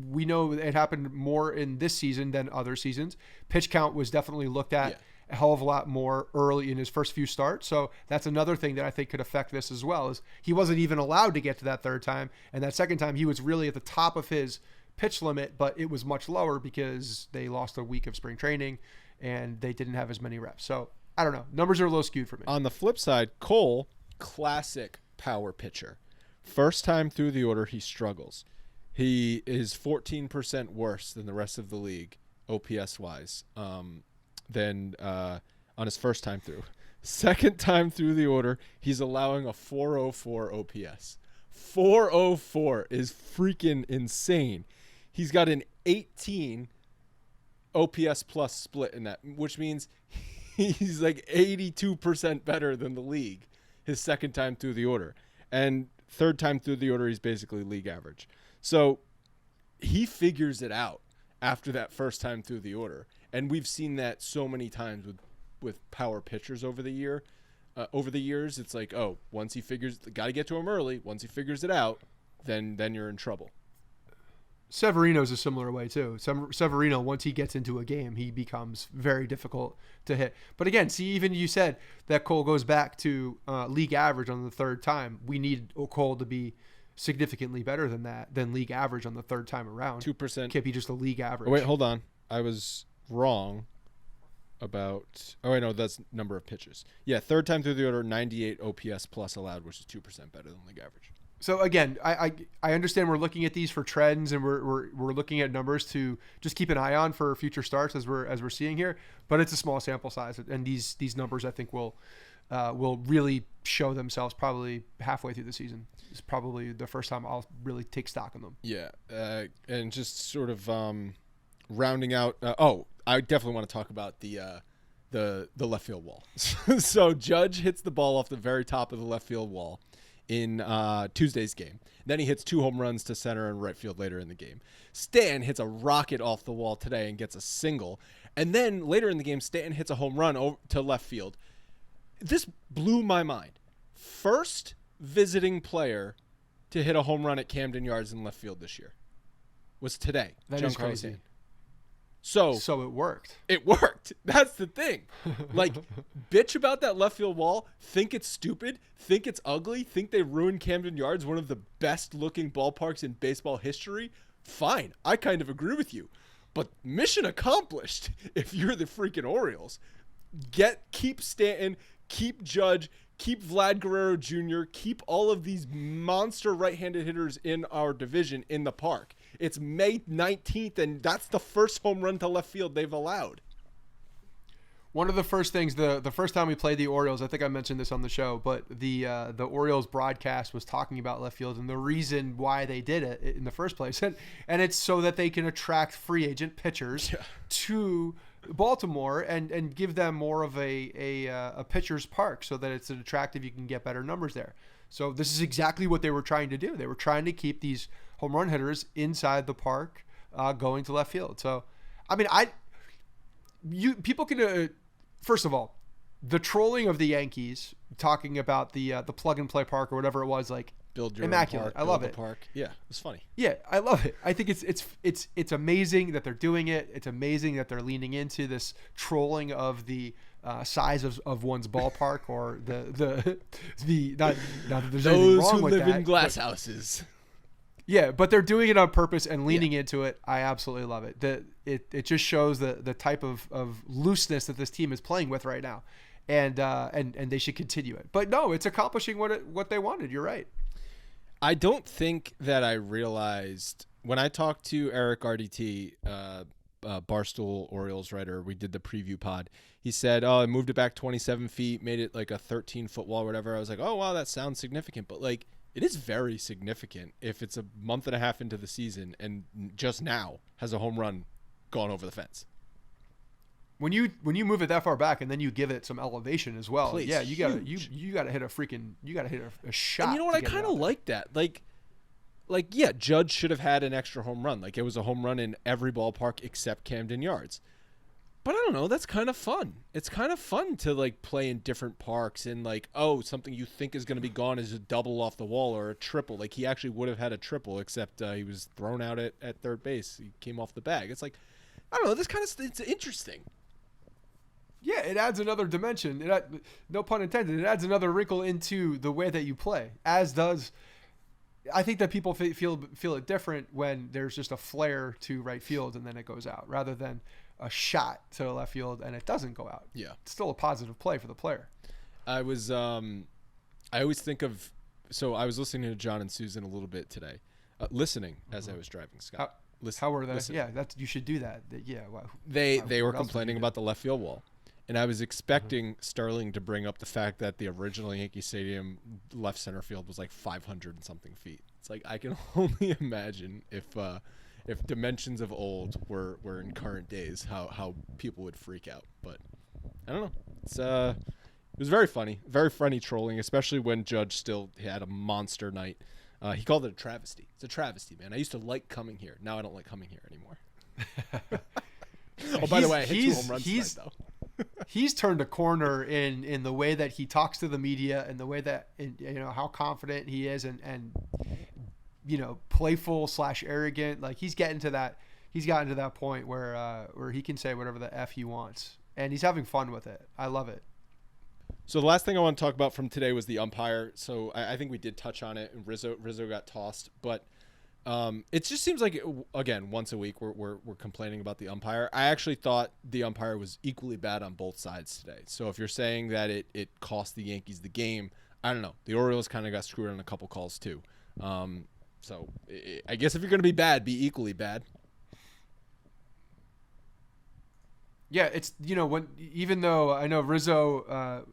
S2: we know it happened more in this season than other seasons. Pitch count was definitely looked at a hell of a lot more early in his first few starts. So that's another thing that I think could affect this as well, is he wasn't even allowed to get to that third time. And that second time he was really at the top of his pitch limit, but it was much lower because they lost a week of spring training and they didn't have as many reps. So I don't know. Numbers are a little skewed for me.
S1: On the flip side, Cole, classic power pitcher. First time through the order, he struggles. He is 14% worse than the rest of the league, OPS-wise, than on his first time through. Second time through the order, he's allowing a 404 OPS. 404 is freaking insane. He's got an 18 OPS plus split in that, which means he's like 82% better than the league his second time through the order. And third time through the order, he's basically league average. So he figures it out. after that first time through the order. And we've seen that so many times with power pitchers over the years. It's like, oh, once he figures, got to get to him early. Once he figures it out, then you're in trouble.
S2: Severino's a similar way too. Severino, once he gets into a game, he becomes very difficult to hit. But again, see, even you said that Cole goes back to league average on the third time. We need Cole to be significantly better than league average on the third time around.
S1: 2%.
S2: Can't be just a league average.
S1: Oh, wait, hold on. I was wrong about. Oh, wait, no, that's number of pitches. Yeah, third time through the order, 98 OPS plus allowed, which is 2% better than league average.
S2: So again, I understand we're looking at these for trends, and we're looking at numbers to just keep an eye on for future starts as we're seeing here. But it's a small sample size, and these numbers I think will really show themselves probably halfway through the season. It's probably the first time I'll really take stock in them.
S1: Yeah, and just sort of rounding out. I definitely want to talk about the left field wall. So Judge hits the ball off the very top of the left field wall in Tuesday's game. Then he hits 2 home runs to center and right field later in the game. Stanton hits a rocket off the wall today and gets a single. And then later in the game, Stanton hits a home run to left field. This blew my mind. First visiting player to hit a home run at Camden Yards in left field this year was today.
S2: That is crazy.
S1: So
S2: it worked.
S1: It worked. That's the thing. Like, bitch about that left field wall, think it's stupid, think it's ugly, think they ruined Camden Yards, one of the best looking ballparks in baseball history. Fine. I kind of agree with you. But mission accomplished if you're the freaking Orioles. Keep Stanton, keep Judge, keep Vlad Guerrero Jr., keep all of these monster right-handed hitters in our division in the park. It's May 19th, and that's the first home run to left field they've allowed.
S2: One of the first things, the first time we played the Orioles, I think I mentioned this on the show, but the Orioles broadcast was talking about left field and the reason why they did it in the first place. And it's so that they can attract free agent pitchers to Baltimore and give them more of a pitcher's park so that it's attractive. You can get better numbers there. So this is exactly what they were trying to do. They were trying to keep these home run hitters inside the park going to left field. So, I mean, people can, first of all, the trolling of the Yankees talking about the plug and play park or whatever it was, like,
S1: build your
S2: immaculate.
S1: Own park,
S2: I love
S1: build
S2: it.
S1: The park. Yeah, it's funny.
S2: Yeah, I love it. I think it's amazing that they're doing it. It's amazing that they're leaning into this trolling of the size of one's ballpark or the not that there's anything
S1: Those
S2: wrong
S1: who
S2: with
S1: live
S2: that,
S1: in glass houses.
S2: Yeah, but they're doing it on purpose and leaning into it. I absolutely love it. It just shows the type of looseness that this team is playing with right now, and they should continue it. But no, it's accomplishing what they wanted. You're right.
S1: I don't think that I realized when I talked to Eric RDT, Barstool Orioles writer, we did the preview pod. He said, I moved it back 27 feet, made it like a 13-foot wall or whatever. I was like, oh, wow, that sounds significant. But, like, it is very significant if it's a month and a half into the season and just now has a home run gone over the fence.
S2: When you move it that far back and then you give it some elevation as well,
S1: Please,
S2: yeah, you gotta hit a shot.
S1: And you know what? I kind of like that. Like, yeah, Judge should have had an extra home run. Like, it was a home run in every ballpark except Camden Yards. But I don't know. That's kind of fun. It's kind of fun to, like, play in different parks and, like, something you think is going to be gone is a double off the wall or a triple. Like, he actually would have had a triple, except he was thrown out at third base. He came off the bag. It's like, I don't know. This kind of it's interesting.
S2: Yeah, it adds another dimension. No pun intended. It adds another wrinkle into the way that you play. As does, I think that people feel it different when there's just a flare to right field and then it goes out, rather than a shot to left field and it doesn't go out.
S1: Yeah,
S2: it's still a positive play for the player.
S1: I always think of. So I was listening to John and Susan a little bit today, listening as I was driving. Scott,
S2: how were they? Yeah, you should do that. Yeah, wow.
S1: They were complaining about the left field wall. And I was expecting Sterling to bring up the fact that the original Yankee Stadium left center field was like 500 and something feet. It's like I can only imagine if dimensions of old were in current days, how people would freak out. But I don't know. It was very funny trolling, especially when Judge still had a monster night. He called it a travesty. It's a travesty, man. I used to like coming here. Now I don't like coming here anymore. Oh, by the way, I hit 2 home runs tonight, though.
S2: He's turned a corner in the way that he talks to the media and the way that, how confident he is and playful / arrogant. Like he's gotten to that point where he can say whatever the F he wants and he's having fun with it. I love it.
S1: So the last thing I want to talk about from today was the umpire. So I think we did touch on it and Rizzo got tossed, but it just seems like, again, once a week we're complaining about the umpire. I actually thought the umpire was equally bad on both sides today. So if you're saying that it cost the Yankees the game, I don't know. The Orioles kind of got screwed on a couple calls too. So I guess if you're going to be bad, be equally bad.
S2: Yeah, it's even though I know Rizzo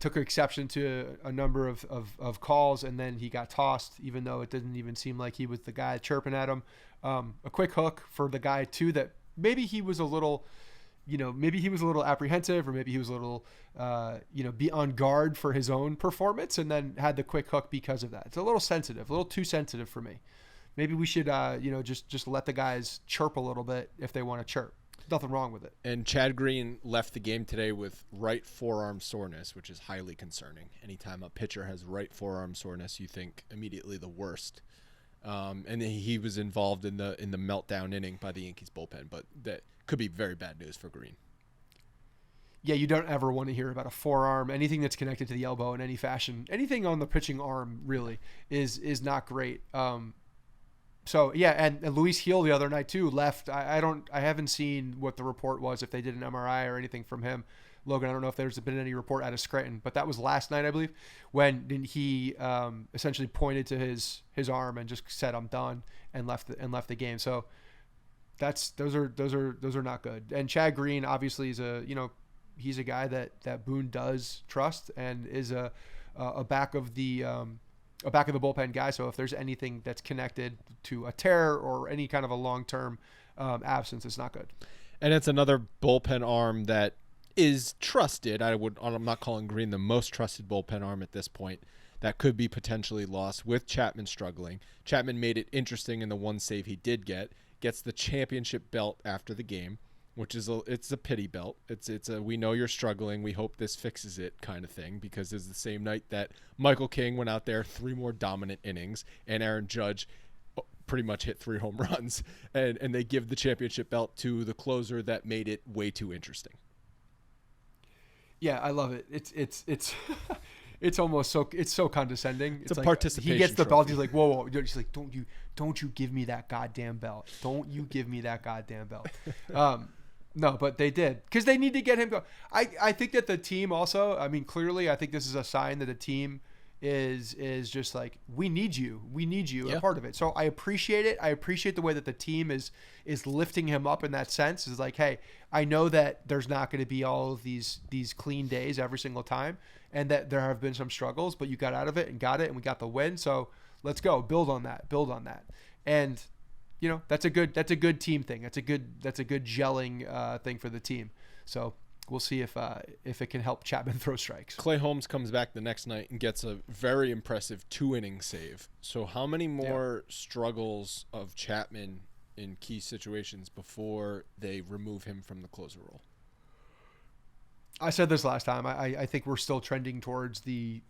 S2: took exception to a number of calls and then he got tossed, even though it didn't even seem like he was the guy chirping at him. A quick hook for the guy too that maybe he was a little apprehensive or maybe he was a little be on guard for his own performance and then had the quick hook because of that. It's a little too sensitive for me. Maybe we should just let the guys chirp a little bit if they want to chirp. Nothing wrong with it. And
S1: Chad Green left the game today with right forearm soreness, which is highly concerning. Anytime a pitcher has right forearm soreness, you think immediately the worst. And he was involved in the meltdown inning by the Yankees bullpen, but that could be very bad news for Green.
S2: Yeah, you don't ever want to hear about a forearm, anything that's connected to the elbow in any fashion. Anything on the pitching arm really is not great. So yeah, and Luis Gil the other night too left. I haven't seen what the report was if they did an MRI or anything from him. Logan, I don't know if there's been any report out of Scranton, but that was last night, I believe, when he essentially pointed to his arm and just said, "I'm done," and left the game. So those are not good. And Chad Green obviously is he's a guy that Boone does trust and is a back of the bullpen guy. So if there's anything that's connected to a tear or any kind of a long-term absence, it's not good.
S1: And it's another bullpen arm that is trusted. I'm not calling Green the most trusted bullpen arm at this point. That could be potentially lost with Chapman struggling. Chapman made it interesting in the one save he did gets the championship belt after the game, which is it's a pity belt. It's a we know you're struggling, we hope this fixes it kind of thing, because it's the same night that Michael King went out there 3 more dominant innings and Aaron Judge pretty much hit 3 home runs and they give the championship belt to the closer that made it way too interesting.
S2: Yeah, I love it. It's it's almost so condescending.
S1: It's a like, participation.
S2: He gets the
S1: trophy.
S2: belt. He's like, whoa. He's like, don't you give me that goddamn belt. Don't you give me that goddamn belt. No, but they did because they need to get him go. I think that the team also. I mean, clearly, I think this is a sign that the team is just like we need you. We need you a part of it. So I appreciate it. I appreciate the way that the team is lifting him up in that sense. Is like, hey, I know that there's not going to be all of these clean days every single time, and that there have been some struggles, but you got out of it and got it, and we got the win. So let's go build on that, and that's a good team thing. That's a good gelling thing for the team. So we'll see if it can help Chapman throw strikes.
S1: Clay Holmes comes back the next night and gets a very impressive 2-inning save. So how many more struggles of Chapman in key situations before they remove him from the closer role?
S2: I said this last time. I think we're still trending towards the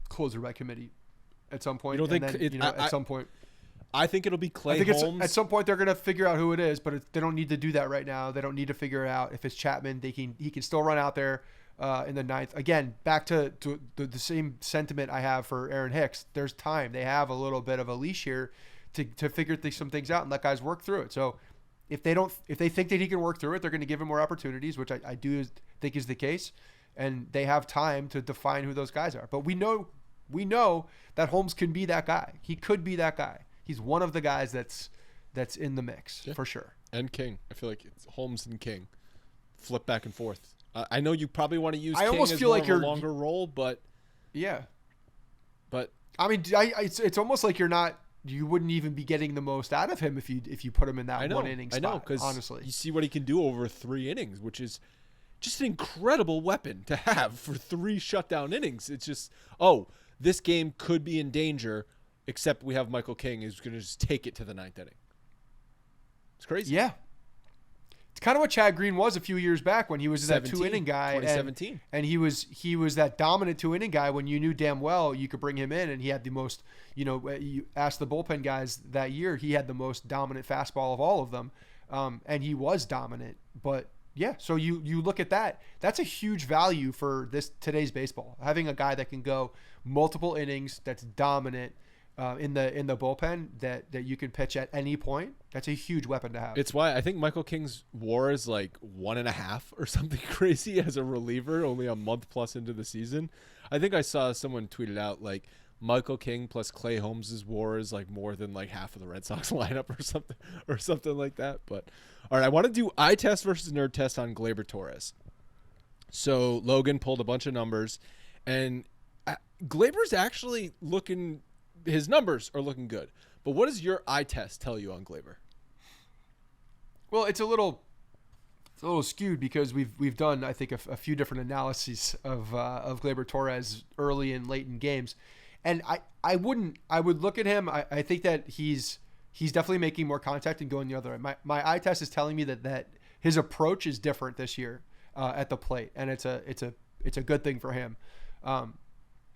S2: closer by committee at some point.
S1: You don't think
S2: at some point?
S1: I think it'll be Clay Holmes.
S2: At some point they're going to figure out who it is, but they don't need to do that right now. They don't need to figure out if it's Chapman. He can still run out there in the 9th. Again, back to the same sentiment I have for Aaron Hicks. There's time. They have a little bit of a leash here to figure some things out and let guys work through it. So if they think that he can work through it, they're going to give him more opportunities, which I do think is the case. And they have time to define who those guys are. But we know that Holmes can be that guy. He could be that guy. He's one of the guys that's in the mix for sure.
S1: And King. I feel like it's Holmes and King. Flip back and forth. I know you probably want to use King almost as feel more like of a longer role, but
S2: yeah.
S1: But
S2: I mean, it's almost like you wouldn't even be getting the most out of him if you put him in that 1 inning spot. I know, because honestly,
S1: you see what he can do over 3 innings, which is just an incredible weapon to have for 3 shutdown innings. It's just, this game could be in danger. Except we have Michael King who's going to just take it to the 9th inning. It's crazy.
S2: Yeah. It's kind of what Chad Green was a few years back when he was that 2-inning guy.
S1: 2017.
S2: And he was that dominant 2-inning guy when you knew damn well you could bring him in, and he had the most, you asked the bullpen guys that year, he had the most dominant fastball of all of them. And he was dominant. But yeah, so you look at that. That's a huge value for today's baseball. Having a guy that can go multiple innings, that's dominant in the bullpen, that you can pitch at any point. That's a huge weapon to have.
S1: It's why I think Michael King's WAR is like 1.5 or something crazy as a reliever, only a month plus into the season. I think I saw someone tweeted out like Michael King plus Clay Holmes' WAR is like more than like half of the Red Sox lineup or something like that. But all right, I want to do eye test versus nerd test on Gleyber Torres. So Logan pulled a bunch of numbers, and Gleyber's actually looking. His numbers are looking good. But what does your eye test tell you on Gleyber?
S2: Well, it's a little skewed because we've done, I think, a few different analyses of Gleyber Torres early and late in games, and I would look at him. I think that he's definitely making more contact and going the other way. My eye test is telling me that his approach is different this year at the plate, and it's a good thing for him.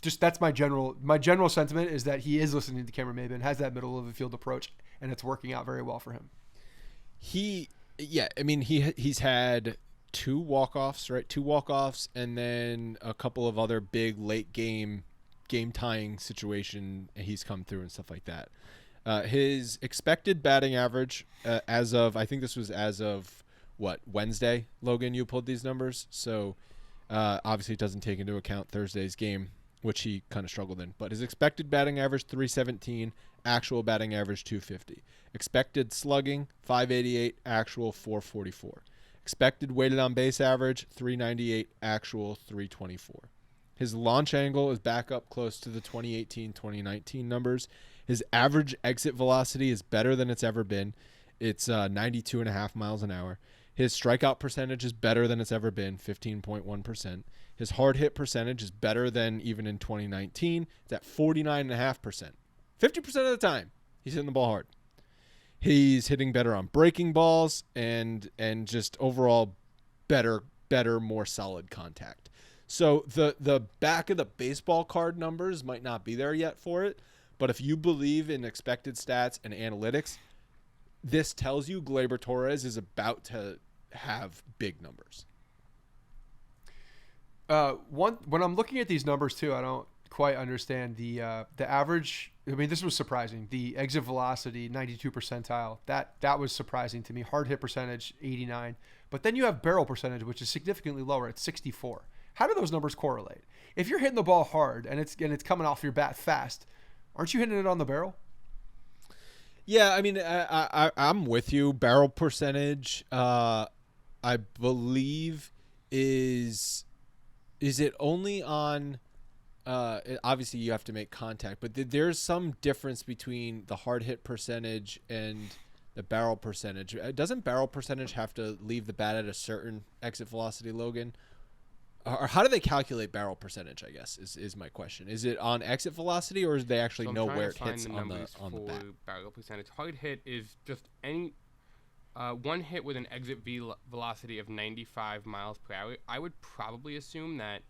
S2: Just that's my general sentiment is that he is listening to Cameron Maybin, has that middle of the field approach, and it's working out very well for him.
S1: He's had 2 walk-offs, right? 2 walk-offs, and then a couple of other big late game tying situation he's come through and stuff like that. His expected batting average as of Wednesday, Logan, you pulled these numbers. So obviously it doesn't take into account Thursday's game, which he kind of struggled in. But his expected batting average, 317, actual batting average, 250. Expected slugging, 588, actual, 444. Expected weighted on base average, 398, actual, 324. His launch angle is back up close to the 2018-2019 numbers. His average exit velocity is better than it's ever been. It's 92.5 miles an hour. His strikeout percentage is better than it's ever been, 15.1%. His hard hit percentage is better than even in 2019. It's at 49.5%. 50% of the time, he's hitting the ball hard. He's hitting better on breaking balls and just overall better, more solid contact. So the back of the baseball card numbers might not be there yet for it, but if you believe in expected stats and analytics, this tells you Gleyber Torres is about to have big numbers.
S2: When I'm looking at these numbers too, I don't quite understand the average. I mean, this was surprising. The exit velocity, 92 percentile. That was surprising to me. Hard hit percentage, 89. But then you have barrel percentage, which is significantly lower at 64. How do those numbers correlate? If you're hitting the ball hard and it's coming off your bat fast, aren't you hitting it on the barrel?
S1: Yeah, I mean, I'm with you. Barrel percentage, I believe, is it only on? Obviously, you have to make contact, but there's some difference between the hard hit percentage and the barrel percentage. Doesn't barrel percentage have to leave the bat at a certain exit velocity, Logan? Or how do they calculate barrel percentage, I guess, is my question. Is it on exit velocity, or do they actually know where it hits on the bat?
S3: Barrel percentage. Hard hit is just any one hit with an exit velocity of 95 miles per hour. I would probably assume that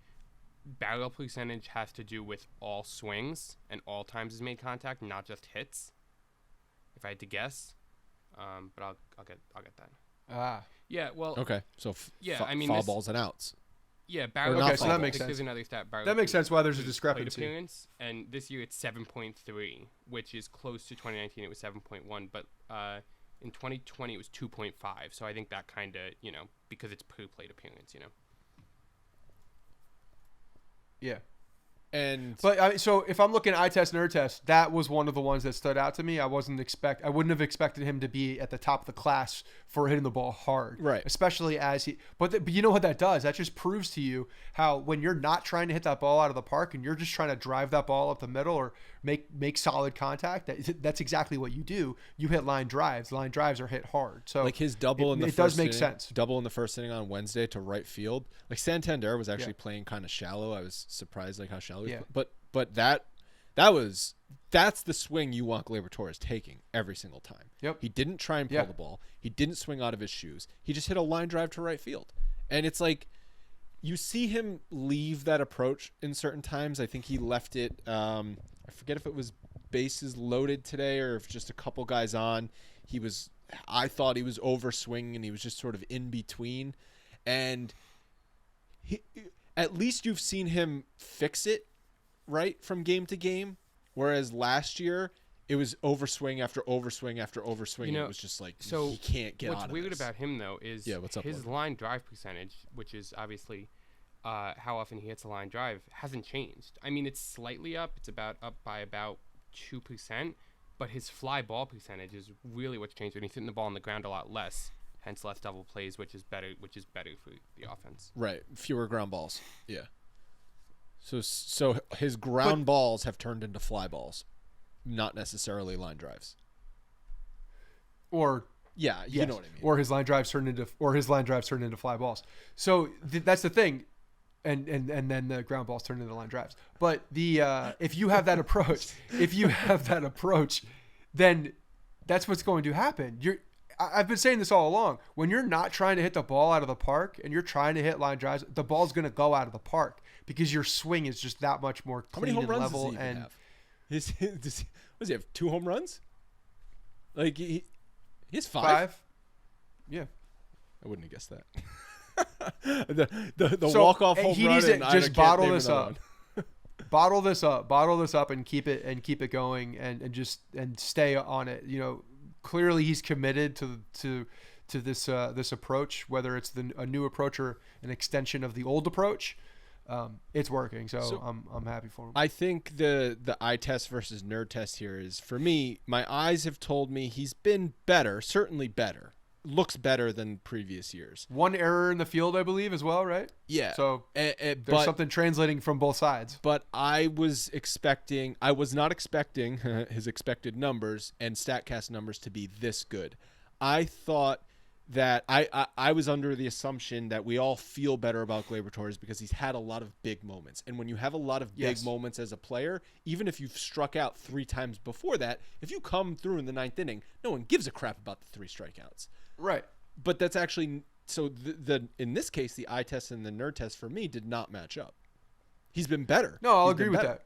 S3: barrel percentage has to do with all swings and all times he's made contact, not just hits, if I had to guess. But I'll get that. Yeah, well.
S1: Okay, so foul balls and outs.
S3: Yeah, barrel.
S2: Okay, so that makes sense.
S3: There's another stat.
S2: That makes sense why there's a discrepancy.
S3: Appearance, and this year it's 7.3, which is close to 2019. It was 7.1, but in 2020 it was 2.5. So I think that kind of, because it's per plate appearance,
S2: Yeah.
S1: But
S2: so if I'm looking at eye test, nerd test, that was one of the ones that stood out to me. I wouldn't have expected him to be at the top of the class for hitting the ball hard,
S1: right?
S2: Especially as but you know what that does? That just proves to you how when you're not trying to hit that ball out of the park and you're just trying to drive that ball up the middle or make solid contact, that's exactly what you do. You hit line drives. Line drives are hit hard. So
S1: like his double in the first
S2: does make
S1: inning,
S2: sense.
S1: Double in the first inning on Wednesday to right field. Like Santander was actually playing kind of shallow. I was surprised like how shallow.
S2: Yeah.
S1: But that was That's the swing you want Gleyber Torres taking every single time.
S2: Yep.
S1: He didn't try and pull the ball. He didn't swing out of his shoes. He just hit a line drive to right field. And it's like you see him leave that approach in certain times. I think he left it, I forget if it was bases loaded today or if just a couple guys on. I thought he was over swinging and he was just sort of in between. And at least you've seen him fix it, right, from game to game. Whereas last year, it was overswing after overswing after overswing. It was just like, he can't get out of
S3: What's weird
S1: this.
S3: about him, though, is
S1: what's up,
S3: his line drive percentage, which is obviously how often he hits a line drive, hasn't changed. I mean, it's slightly up. It's up by about 2%. But his fly ball percentage is really what's changed. And he's hitting the ball on the ground a lot less, hence less double plays, which is better for the offense.
S1: Right. Fewer ground balls. Yeah. So his ground balls have turned into fly balls, not necessarily line drives.
S2: Or
S1: you know what I mean.
S2: Or his line drives turned into fly balls. So that's the thing, and then the ground balls turn into line drives. But if you have that approach, then that's what's going to happen. I've been saying this all along. When you're not trying to hit the ball out of the park and you're trying to hit line drives, the ball's going to go out of the park because your swing is just that much more clean and level.
S1: How many home runs does he have? Does he have 2 home runs? Like he has 5?
S2: Yeah.
S1: I wouldn't have guessed that. the walk-off home
S2: he
S1: run.
S2: Needs to just bottle this up. Bottle this up and keep it going and stay on it. Clearly he's committed to this approach, whether it's a new approach or an extension of the old approach. It's working, so I'm happy for him.
S1: I think the eye test versus nerd test here is, for me, my eyes have told me he's been better, certainly better. Looks better than previous years. 1 error
S2: in the field, I believe, as well, right?
S1: Yeah.
S2: So there's something translating from both sides.
S1: But I was not expecting his expected numbers and StatCast numbers to be this good. I thought that I was under the assumption that we all feel better about Gleyber Torres because he's had a lot of big moments. And when you have a lot of big moments as a player, even if you've struck out 3 times before that, if you come through in the 9th inning, no one gives a crap about the 3 strikeouts.
S2: Right.
S1: But that's actually so in this case, the eye test and the nerd test for me did not match up. He's been better.
S2: No, I'll agree with that.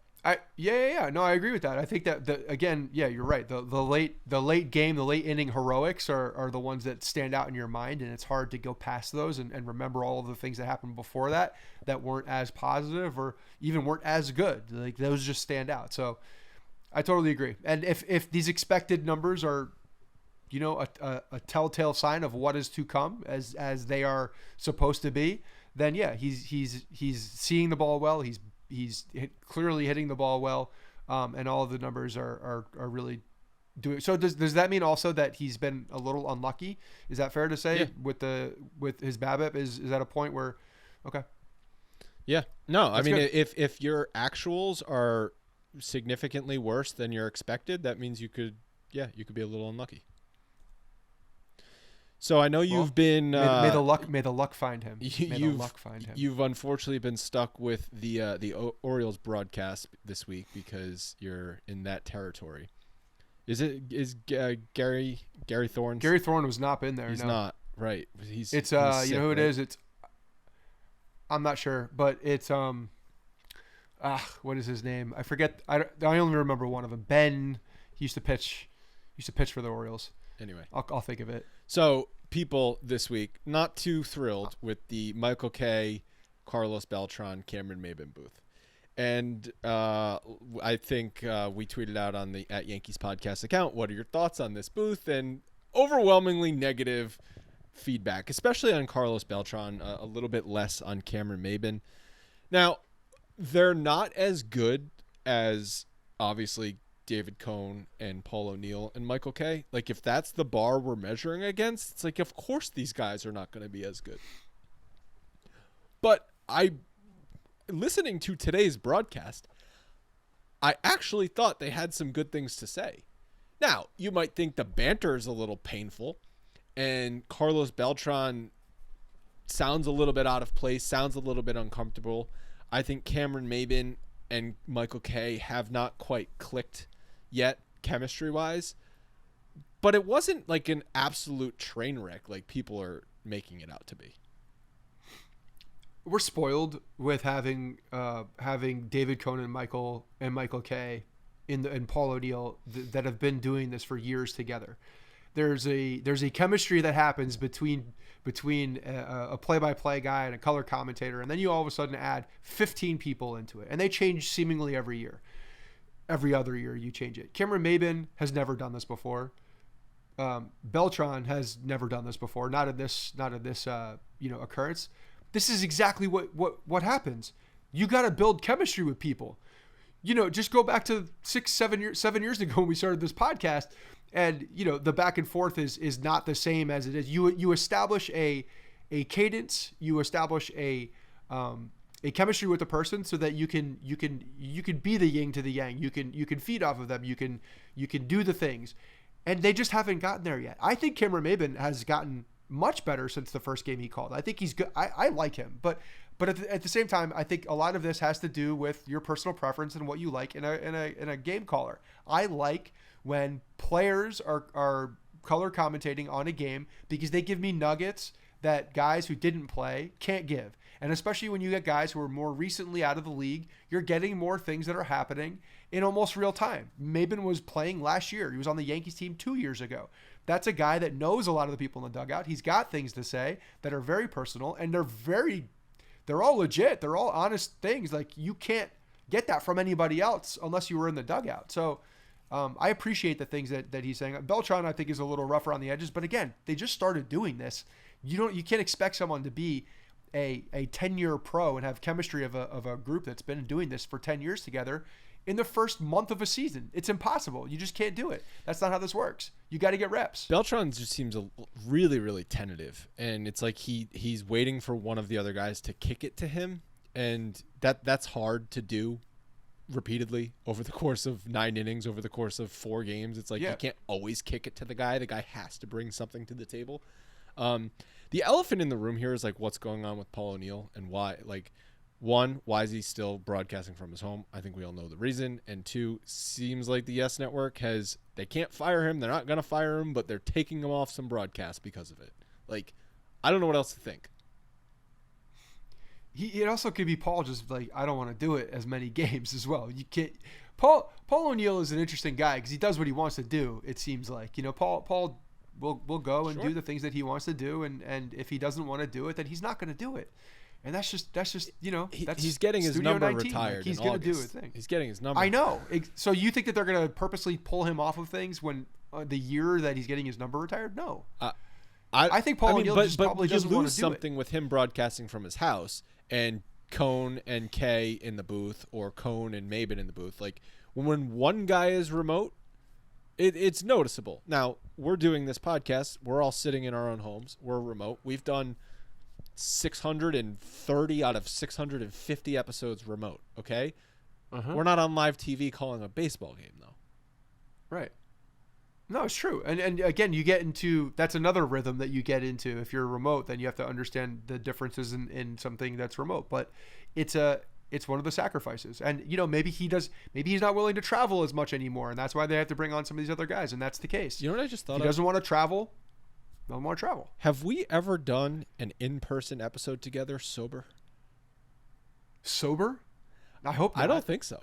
S2: No, I agree with that. I think that you're right. The late game, the late inning heroics are the ones that stand out in your mind, and it's hard to go past those and remember all of the things that happened before that weren't as positive or even weren't as good. Like those just stand out. So I totally agree. And if these expected numbers are, a telltale sign of what is to come as they are supposed to be, then he's seeing the ball well. He's clearly hitting the ball well, and all of the numbers are really doing. So does that mean also that he's been a little unlucky? Is that fair to say with his BABIP? Is that a point where, okay?
S1: Yeah. No,
S2: That's
S1: I mean,
S2: good.
S1: if your actuals are significantly worse than you're expected, that means you could be a little unlucky. So I know you've been
S2: may the luck find him.
S1: You've unfortunately been stuck with the Orioles broadcast this week because you're in that territory. Is Gary Thorne?
S2: Gary Thorne has not been there.
S1: He's
S2: no.
S1: not right. He's
S2: sick,
S1: you
S2: know who
S1: right?
S2: it is. It's I'm not sure, but it's what is his name? I forget. I only remember one of them. Ben. He used to pitch for the Orioles.
S1: Anyway,
S2: I'll think of it.
S1: So people this week not too thrilled with the Michael Kay, Carlos Beltran, Cameron Maybin booth, and I think we tweeted out on the @YankeesPodcast account. What are your thoughts on this booth? And overwhelmingly negative feedback, especially on Carlos Beltran. A little bit less on Cameron Maybin. Now, they're not as good as obviously David Cone and Paul O'Neill and Michael Kay. Like, if that's the bar we're measuring against, it's like, of course these guys are not going to be as good. But listening to today's broadcast, I actually thought they had some good things to say. Now, you might think the banter is a little painful, and Carlos Beltran sounds a little bit out of place, sounds a little bit uncomfortable. I think Cameron Maybin and Michael Kay have not quite clicked yet, chemistry-wise. But it wasn't like an absolute train wreck like people are making it out to be.
S2: We're spoiled with having David Cone and Michael Kay and Paul O'Neill that have been doing this for years together. There's a chemistry that happens between a play-by-play guy and a color commentator, and then you all of a sudden add 15 people into it, and they change seemingly every year. Every other year you change it. Cameron Maybin has never done this before. Beltran has never done this before. Not in this occurrence. This is exactly what happens. You got to build chemistry with people. Just go back to 7 years ago when we started this podcast, and the back and forth is not the same as it is. You establish a cadence. You establish a chemistry with the person so that you can be the yin to the yang. You can feed off of them. You can do the things, and they just haven't gotten there yet. I think Cameron Maybin has gotten much better since the first game he called. I think he's good. I like him, but at the same time, I think a lot of this has to do with your personal preference and what you like in a game caller. I like when players are color commentating on a game because they give me nuggets that guys who didn't play can't give. And especially when you get guys who are more recently out of the league, you're getting more things that are happening in almost real time. Maybin was playing last year. He was on the Yankees team 2 years ago. That's a guy that knows a lot of the people in the dugout. He's got things to say that are very personal, and they're all legit. They're all honest things. Like, you can't get that from anybody else unless you were in the dugout. So I appreciate the things that he's saying. Beltran, I think, is a little rougher on the edges, but again, they just started doing this. You can't expect someone to be a 10-year pro and have chemistry of a group that's been doing this for 10 years together in the first month of a season. It's impossible. You just can't do it. That's not how this works. You got to get reps.
S1: Beltran just seems really, really tentative, and it's like he's waiting for one of the other guys to kick it to him, and that's hard to do repeatedly over the course of 9 innings, over the course of 4 games. It's like you can't always kick it to the guy. The guy has to bring something to the table. The elephant in the room here is like what's going on with Paul O'Neill and why. Like, one, why is he still broadcasting from his home? I think we all know the reason. And 2, seems like the Yes Network they can't fire him. They're not going to fire him, but they're taking him off some broadcasts because of it. Like, I don't know what else to think.
S2: It also could be Paul just like, I don't want to do it as many games as well. You can't. Paul O'Neill is an interesting guy because he does what he wants to do. It seems like, Paul will go and do the things that he wants to do, and if he doesn't want to do it, then he's not going to do it. And that's just that's
S1: he's getting his
S2: Studio
S1: number
S2: 19.
S1: retired.
S2: Like, he's
S1: going to
S2: do his thing.
S1: He's getting his number.
S2: I know. So you think that they're going to purposely pull him off of things when the year that he's getting his number retired? No. I think Paul O'Neill probably doesn't want to do
S1: something with him broadcasting from his house and Cone and Kay in the booth, or Cone and Maybin in the booth. Like, when one guy is remote, it's noticeable. Now, we're doing this podcast. We're all sitting in our own homes. We're remote. We've done 630 out of 650 episodes remote, okay? We're not on live TV calling a baseball game, though.
S2: Right. No, it's true. And again, you get into, that's another rhythm that you get into. If you're remote, then you have to understand the differences in something that's remote. But it's one of the sacrifices. And, maybe he's not willing to travel as much anymore, and that's why they have to bring on some of these other guys, and that's the case.
S1: You know what I just thought
S2: He doesn't want to travel. Doesn't want to travel.
S1: Have we ever done an in-person episode together sober?
S2: Sober? I hope not.
S1: I don't think so.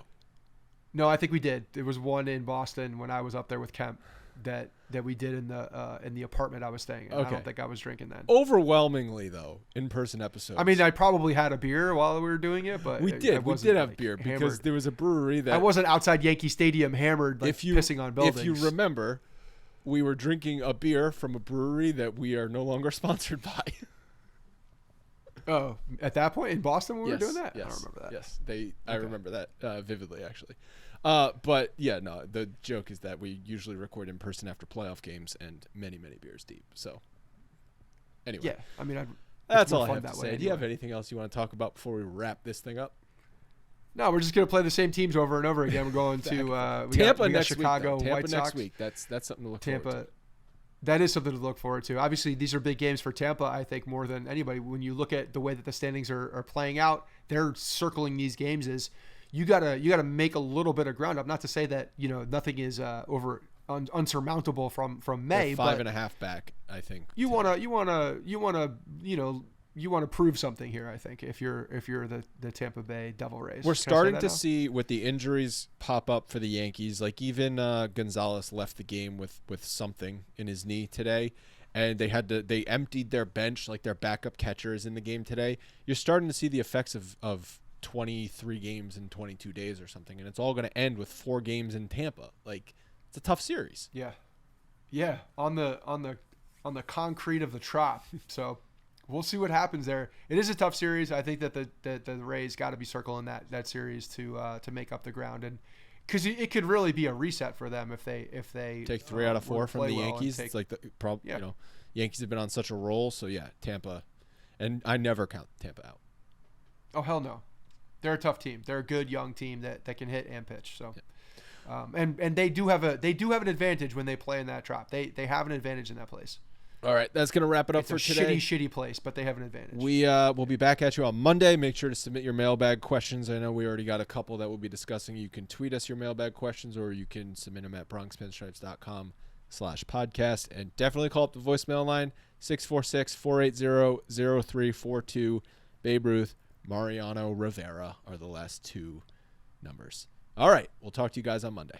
S2: No, I think we did. There was one in Boston when I was up there with Kemp that we did in the apartment I was staying in. Okay. I don't think I was drinking then.
S1: Overwhelmingly, though, in-person episodes.
S2: I mean, I probably had a beer while we were doing it, but
S1: we did have beer
S2: hammered.
S1: Because there was a brewery that
S2: I wasn't outside Yankee Stadium hammered, pissing on buildings.
S1: If you remember, we were drinking a beer from a brewery that we are no longer sponsored by.
S2: Oh, at that point in Boston when we were doing that?
S1: Yes,
S2: I don't remember that.
S1: Yes, I remember that vividly, actually. But yeah, no, the joke is that we usually record in person after playoff games and many, many beers deep. So anyway.
S2: Yeah, I mean,
S1: that's all I have to say. Anyway. Do you have anything else you want to talk about before we wrap this thing up?
S2: No, we're just going to play the same teams over and over again. We're going to
S1: Tampa
S2: next
S1: Chicago
S2: week,
S1: Tampa
S2: White
S1: next
S2: Sox.
S1: week. That's something to look forward to.
S2: That is something to look forward to. Obviously, these are big games for Tampa, I think, more than anybody. When you look at the way that the standings are playing out, they're circling these games as, you gotta make a little bit of ground up. Not to say that nothing is unsurmountable from May.
S1: They're 5.5 back, I think.
S2: You wanna prove something here. I think if you're the Tampa Bay Devil Rays,
S1: we're starting to see with the injuries pop up for the Yankees. Like even Gonzalez left the game with something in his knee today, and they emptied their bench. Like their backup catcher is in the game today. You're starting to see the effects of 23 games in 22 days or something, and it's all going to end with 4 games in Tampa. Like it's a tough series.
S2: Yeah, on the concrete of the Trop. So we'll see what happens there. It is a tough series. I think that the Rays got to be circling that series to make up the ground, and because it could really be a reset for them if they
S1: take 3 out of 4 from the Yankees. It's like
S2: yeah.
S1: Yankees have been on such a roll. So yeah, Tampa, and I never count Tampa out.
S2: Oh hell no, they're a tough team. They're a good young team that can hit and pitch. So. Yeah. And they do have an advantage when they play in that Trop. They have an advantage in that place.
S1: All right, that's going to wrap it up for today.
S2: Shitty place, but they have an advantage.
S1: We'll be back at you on Monday. Make sure to submit your mailbag questions. I know we already got a couple that we'll be discussing. You can tweet us your mailbag questions, or you can submit them at bronxpinstripes.com/podcast. And definitely call up the voicemail line, 646-480-0342. Babe Ruth, Mariano Rivera are the last 2 numbers. All right, we'll talk to you guys on Monday.